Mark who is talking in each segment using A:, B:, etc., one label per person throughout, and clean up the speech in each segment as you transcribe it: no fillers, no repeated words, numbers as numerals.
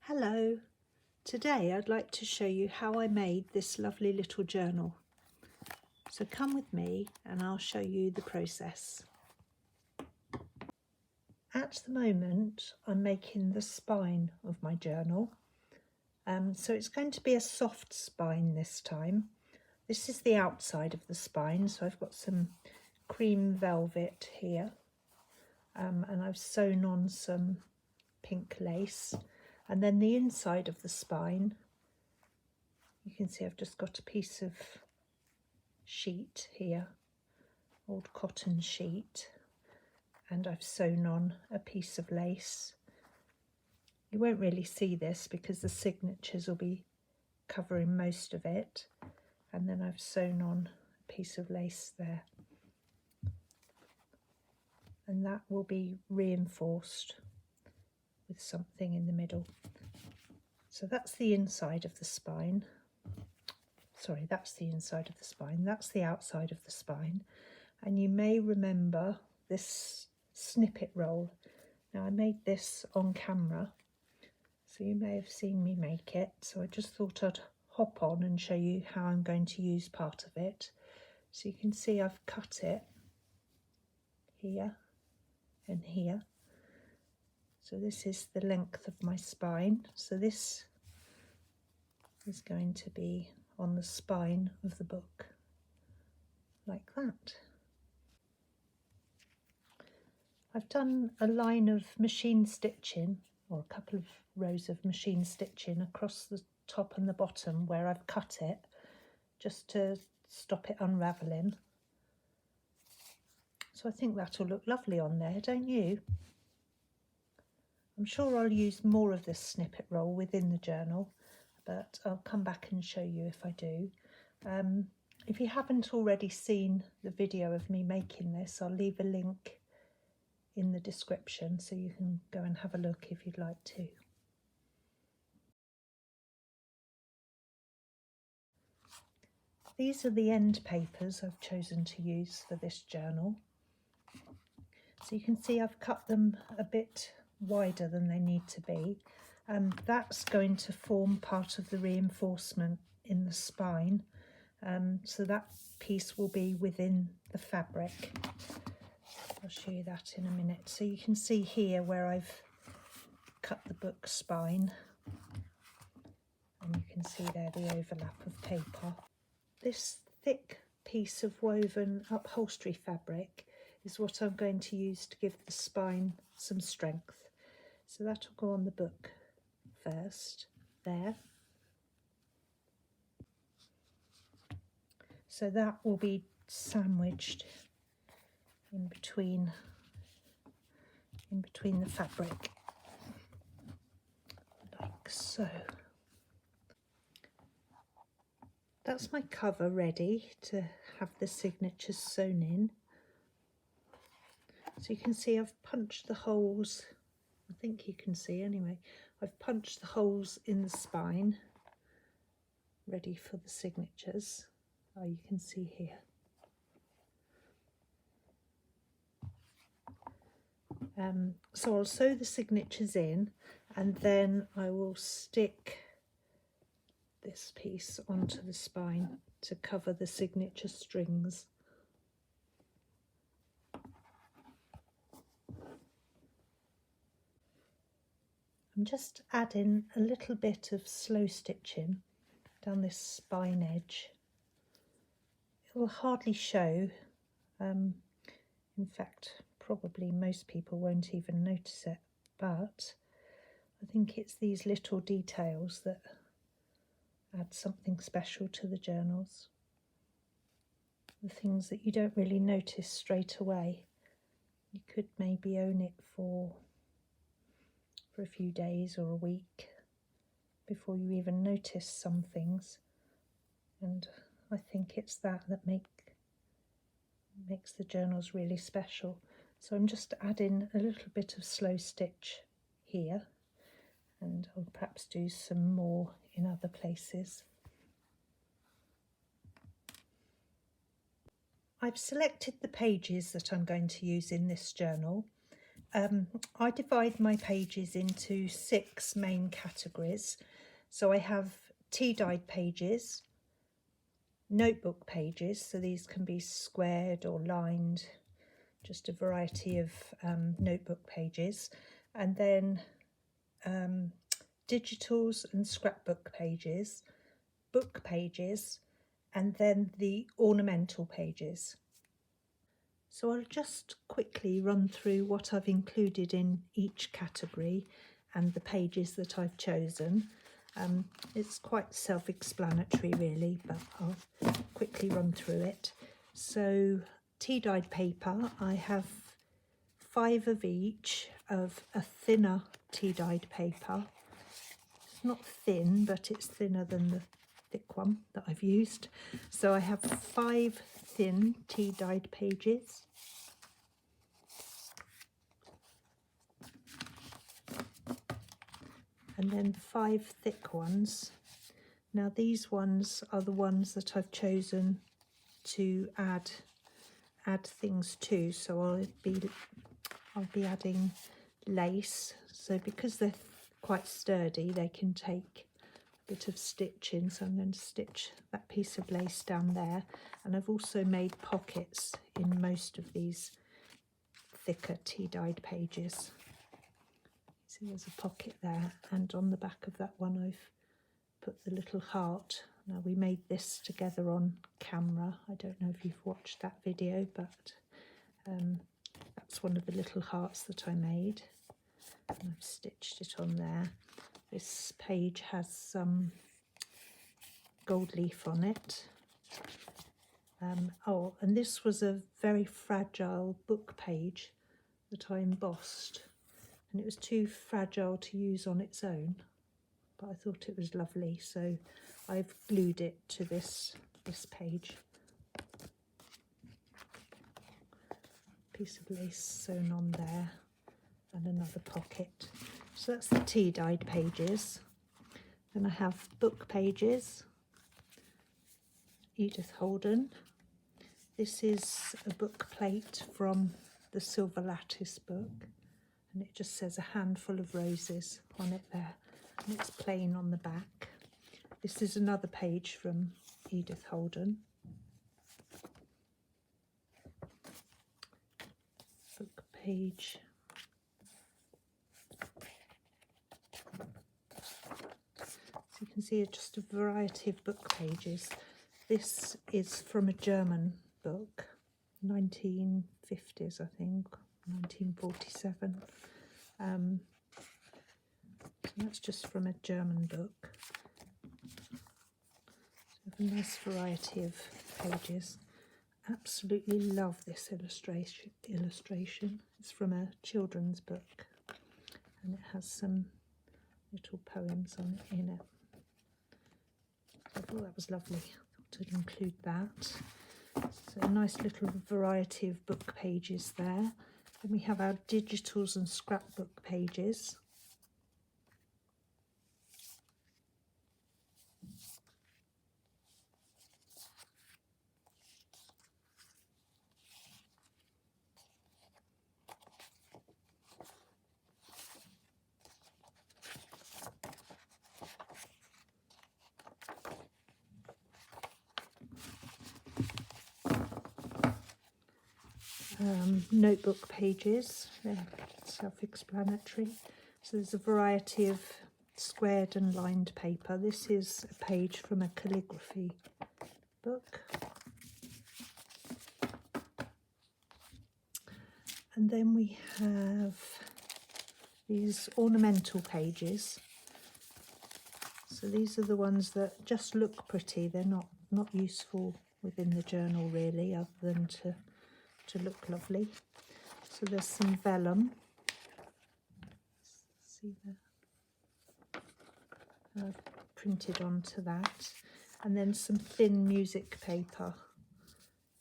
A: Hello, today I'd like to show you how I made this lovely little journal. So come with me and I'll show you the process. At the moment I'm making the spine of my journal. So it's going to be a soft spine this time. This is the outside of the spine, so I've got some cream velvet here and I've sewn on some pink lace. And then the inside of the spine, you can see I've just got a piece of sheet here, old cotton sheet, and I've sewn on a piece of lace. You won't really see this because the signatures will be covering most of it, and then I've sewn on a piece of lace there, and that will be reinforced with something in the middle. So that's the inside of the spine. Sorry, that's the inside of the spine. That's the outside of the spine. And you may remember this snippet roll. Now I made this on camera, so you may have seen me make it. So I just thought I'd hop on and show you how I'm going to use part of it. So you can see I've cut it here and here. So this is the length of my spine. So this is going to be on the spine of the book, like that. I've done a line of machine stitching, or a couple of rows of machine stitching across the top and the bottom where I've cut it, just to stop it unravelling. So I think that'll look lovely on there, don't you? I'm sure I'll use more of this snippet roll within the journal, but I'll come back and show you if I do. If you haven't already seen the video of me making this, I'll leave a link in the description so you can go and have a look if you'd like to. These are the end papers I've chosen to use for this journal. So you can see I've cut them a bit wider than they need to be. That's going to form part of the reinforcement in the spine. So that piece will be within the fabric. I'll show you that in a minute. So you can see here where I've cut the book spine, and you can see there the overlap of paper. This thick piece of woven upholstery fabric is what I'm going to use to give the spine some strength. So that will go on the book first, there. So that will be sandwiched in between the fabric, like so. That's my cover ready to have the signatures sewn in. So you can see I've punched the holes, I think you can see anyway, I've punched the holes in the spine, ready for the signatures. Oh, you can see here. So I'll sew the signatures in, and then I will stick this piece onto the spine to cover the signature strings. I'm just adding a little bit of slow stitching down this spine edge. It will hardly show. In fact, probably most people won't even notice it, but I think it's these little details that add something special to the journals. The things that you don't really notice straight away. You could maybe own it for a few days or a week before you even notice some things, and I think it's that makes the journals really special. So I'm just adding a little bit of slow stitch here, and I'll perhaps do some more in other places. I've selected the pages that I'm going to use in this journal, I divide my pages into 6 main categories. So I have tea-dyed pages, notebook pages, so these can be squared or lined, just a variety of notebook pages, and then digitals and scrapbook pages, book pages, and then the ornamental pages. So I'll just quickly run through what I've included in each category and the pages that I've chosen. It's quite self-explanatory really, but I'll quickly run through it. So tea-dyed paper, I have 5 of each of a thinner tea-dyed paper. It's not thin, but it's thinner than the thick one that I've used. So I have 5 thin tea-dyed pages. And then 5 thick ones. Now these ones are the ones that I've chosen to add things to. So I'll be adding lace. So because they're quite sturdy, they can take a bit of stitching. So I'm going to stitch that piece of lace down there. And I've also made pockets in most of these thicker tea-dyed pages. See, there's a pocket there, and on the back of that one I've put the little heart. Now we made this together on camera. I don't know if you've watched that video, but that's one of the little hearts that I made, and I've stitched it on there. This page has some gold leaf on it. Oh, and this was a very fragile book page that I embossed. And it was too fragile to use on its own, but I thought it was lovely, so I've glued it to this page. Piece of lace sewn on there, and another pocket. So that's the tea-dyed pages. Then I have book pages, Edith Holden. This is a book plate from the Silver Lattice book. And it just says a handful of roses on it there, and it's plain on the back. This is another page from Edith Holden. Book page. So you can see just a variety of book pages. This is from a German book, 1950s, I think, 1947. So that's just from a German book. So a nice variety of pages. Absolutely love this illustration. It's from a children's book, and it has some little poems in it. So I thought that was lovely. I thought I'd include that. So a nice little variety of book pages there. Then we have our digitals and scrapbook pages. Notebook pages, they're self-explanatory. So there's a variety of squared and lined paper. This is a page from a calligraphy book. And then we have these ornamental pages. So these are the ones that just look pretty. They're not useful within the journal really, other than to look lovely. So there's some vellum. See there? I've printed onto that. And then some thin music paper.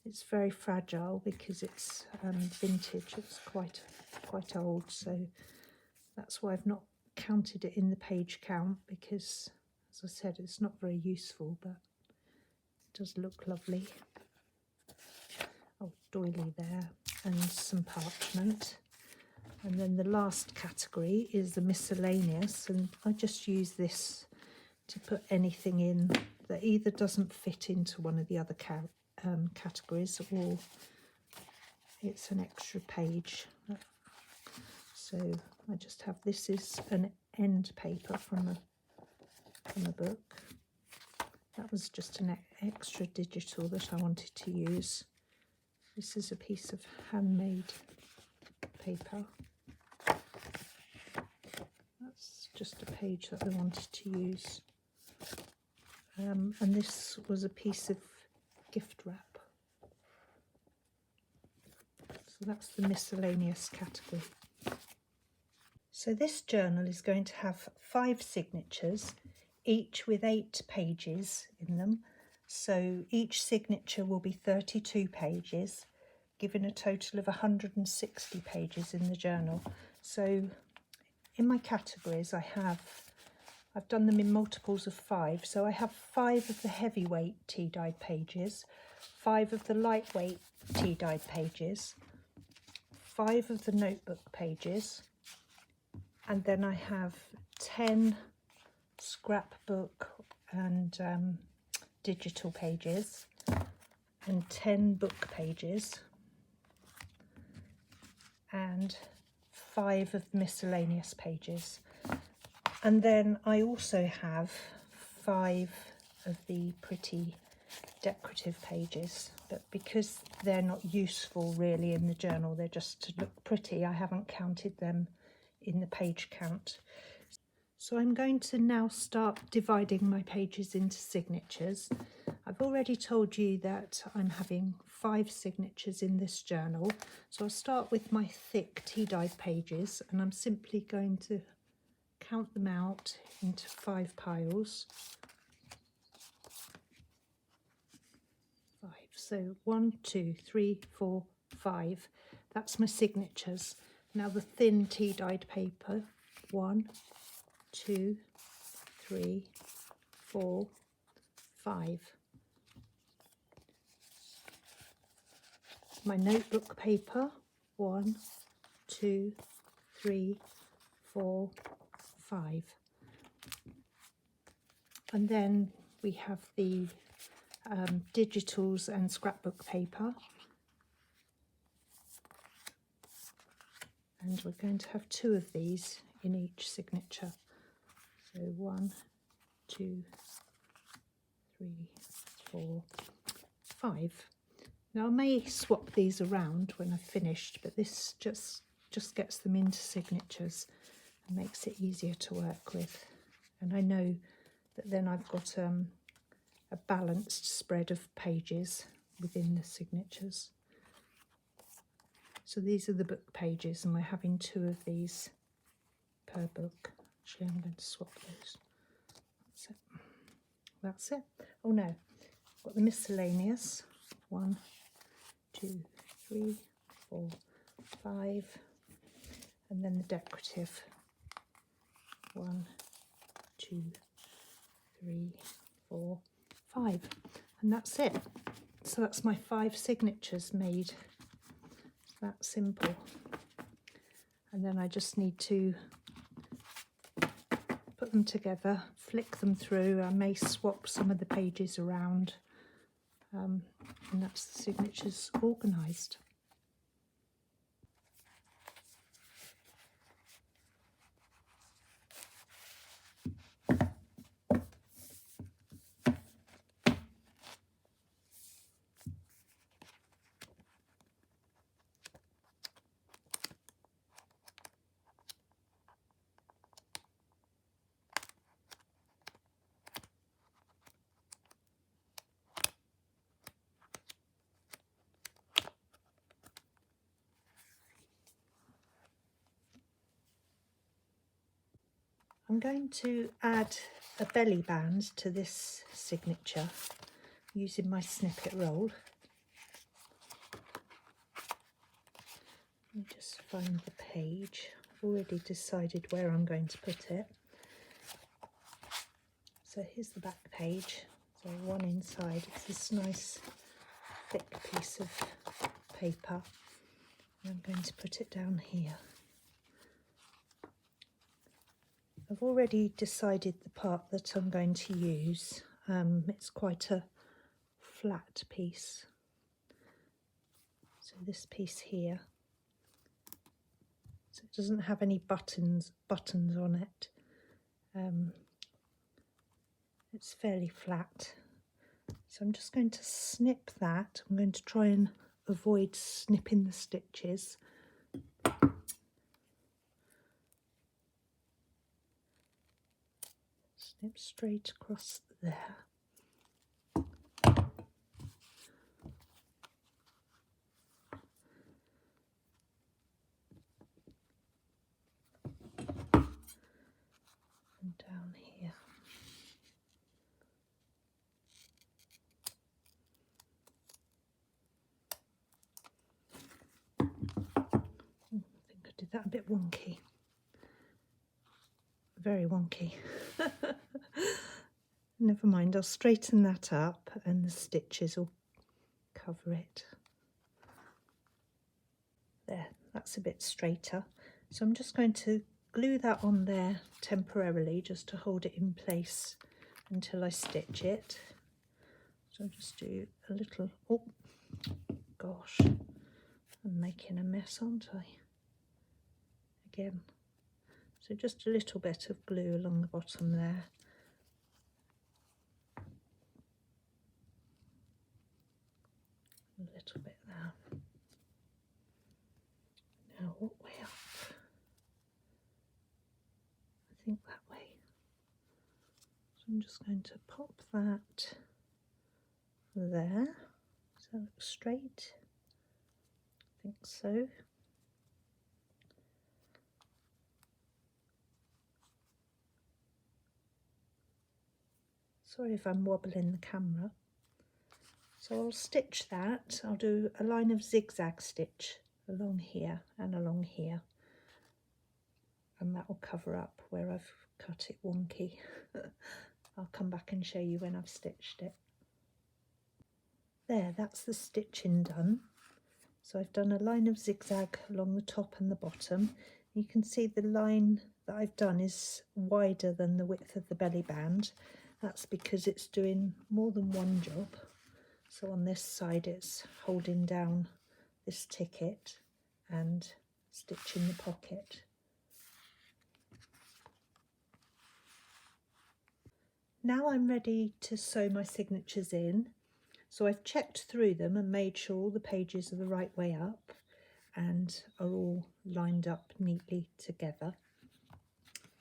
A: It's very fragile because it's vintage. It's quite old, so that's why I've not counted it in the page count, because, as I said, it's not very useful, but it does look lovely. Oh, doily there, and some parchment. And then the last category is the miscellaneous, and I just use this to put anything in that either doesn't fit into one of the other categories, or it's an extra page. So I just have, this is an end paper from a book. That was just an extra digital that I wanted to use. This is a piece of handmade paper. That's just a page that I wanted to use. And this was a piece of gift wrap. So that's the miscellaneous category. So this journal is going to have 5 signatures, each with 8 pages in them. So each signature will be 32 pages, giving a total of 160 pages in the journal. So in my categories I've done them in multiples of 5. So I have 5 of the heavyweight tea dyed pages, 5 of the lightweight tea dyed pages, 5 of the notebook pages, and then I have 10 scrapbook and digital pages, and 10 book pages, and 5 of miscellaneous pages. And then I also have 5 of the pretty decorative pages, but because they're not useful really in the journal, they're just to look pretty, I haven't counted them in the page count. So I'm going to now start dividing my pages into signatures. I've already told you that I'm having 5 signatures in this journal, so I'll start with my thick tea dyed pages, and I'm simply going to count them out into 5 piles. 5. So 1, 2, 3, 4, 5. That's my signatures. Now the thin tea dyed paper. 1, 2, 3, 4, 5. My notebook paper. 1, 2, 3, 4, 5. And then we have the digitals and scrapbook paper, and we're going to have 2 of these in each signature. So 1, 2, 3, 4, 5. Now I may swap these around when I've finished, but this just gets them into signatures and makes it easier to work with. And I know that then I've got a balanced spread of pages within the signatures. So these are the book pages, and we're having 2 of these per book. Actually, I'm going to swap those. That's it. That's it. Oh no, I've got the miscellaneous. 1, 2, 3, 4, 5, and then the decorative. 1, 2, 3, 4, 5, and that's it. So that's my 5 signatures made. It's that simple. And then I just need to put them together, flick them through. I may swap some of the pages around, and that's the signatures organised. I'm going to add a belly band to this signature using my Snippet roll. Let me just find the page. I've already decided where I'm going to put it. So here's the back page. So one inside, it's this nice thick piece of paper. And I'm going to put it down here. I've already decided the part that I'm going to use. It's quite a flat piece. So this piece here, so it doesn't have any buttons on it. It's fairly flat. So I'm just going to snip that. I'm going to try and avoid snipping the stitches. Snip straight across there. And down here. I think I did that a bit wonky. Very wonky. Never mind, I'll straighten that up and the stitches will cover it. There, that's a bit straighter. So I'm just going to glue that on there temporarily just to hold it in place until I stitch it. So I'll just do a little, oh gosh, I'm making a mess, aren't I? Again. So just a little bit of glue along the bottom there. A little bit there. Now what way up? I think that way. So I'm just going to pop that there. Does that look straight? I think so. Sorry if I'm wobbling the camera. So I'll stitch that. I'll do a line of zigzag stitch along here and along here. And that will cover up where I've cut it wonky. I'll come back and show you when I've stitched it. There, that's the stitching done. So I've done a line of zigzag along the top and the bottom. You can see the line that I've done is wider than the width of the belly band. That's because it's doing more than one job. So on this side it's holding down this ticket and stitching the pocket. Now I'm ready to sew my signatures in. So I've checked through them and made sure all the pages are the right way up and are all lined up neatly together.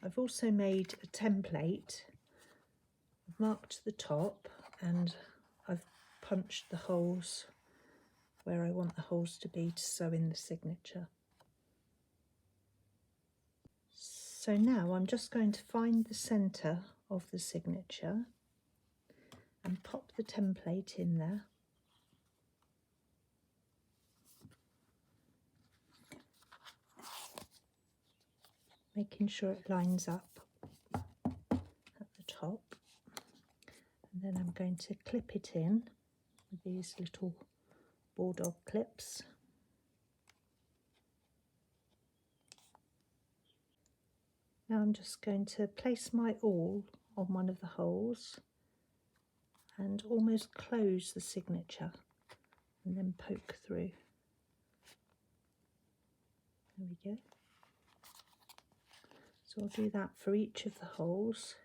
A: I've also made a template. I've marked the top and I've punched the holes where I want the holes to be to sew in the signature. So now I'm just going to find the centre of the signature and pop the template in there. Making sure it lines up at the top. And then I'm going to clip it in with these little bulldog clips. Now I'm just going to place my awl on one of the holes and almost close the signature and then poke through. There we go. So I'll do that for each of the holes.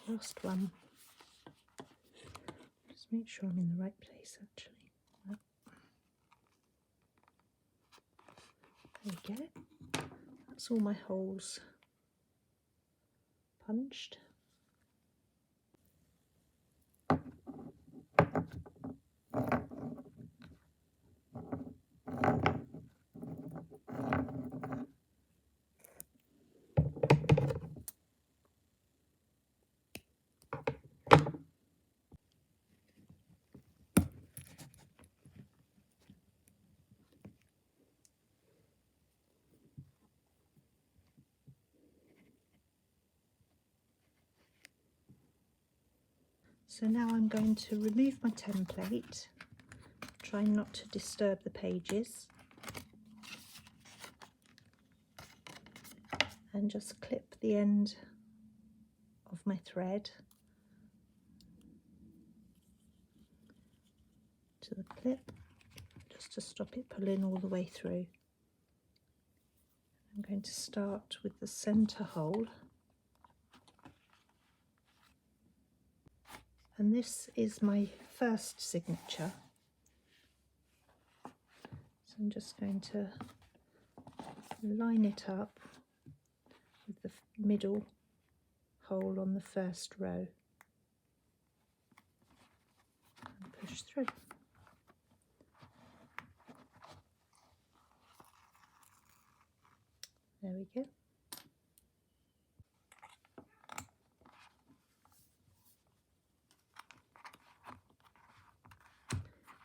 A: Last one. Just make sure I'm in the right place actually. Yep. There we go. That's all my holes punched. So now I'm going to remove my template, trying not to disturb the pages, and just clip the end of my thread to the clip, just to stop it pulling all the way through. I'm going to start with the centre hole, and this is my first signature, so I'm just going to line it up with the middle hole on the first row and push through. There we go.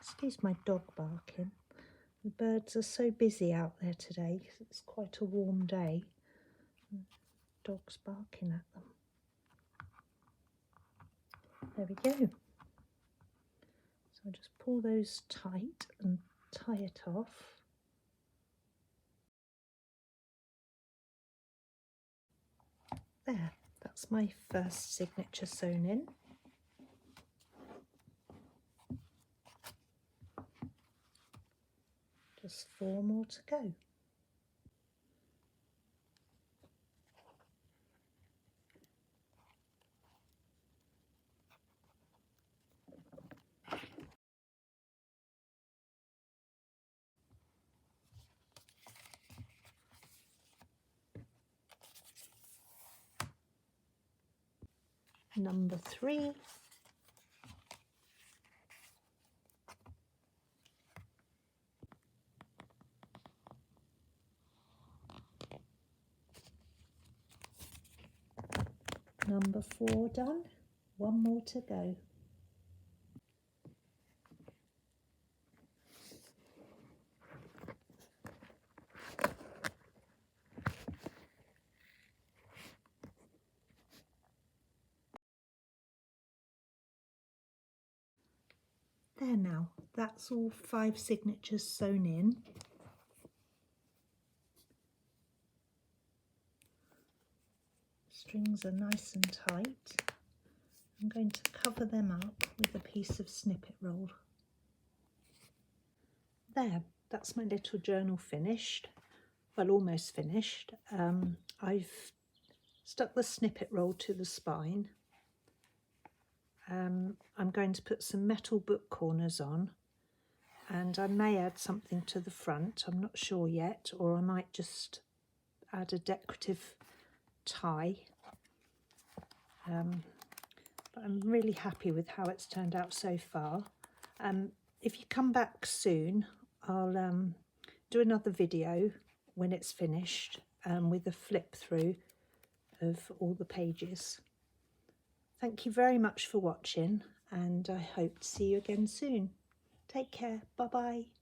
A: Excuse my dog barking. The birds are so busy out there today. It's quite a warm day. Dogs barking at them. There we go. So I'll just pull those tight and tie it off. There, that's my first signature sewn in. Just 4 more to go. Number 3. Number 4 done. 1 more to go. There now, that's all 5 signatures sewn in. Strings are nice and tight. I'm going to cover them up with a piece of snippet roll. There, that's my little journal finished. Well, almost finished. I've stuck the snippet roll to the spine. I'm going to put some metal book corners on, and I may add something to the front, I'm not sure yet, or I might just add a decorative tie. But I'm really happy with how it's turned out so far. If you come back soon, I'll do another video when it's finished with a flip through of all the pages. Thank you very much for watching, and I hope to see you again soon. Take care. Bye bye.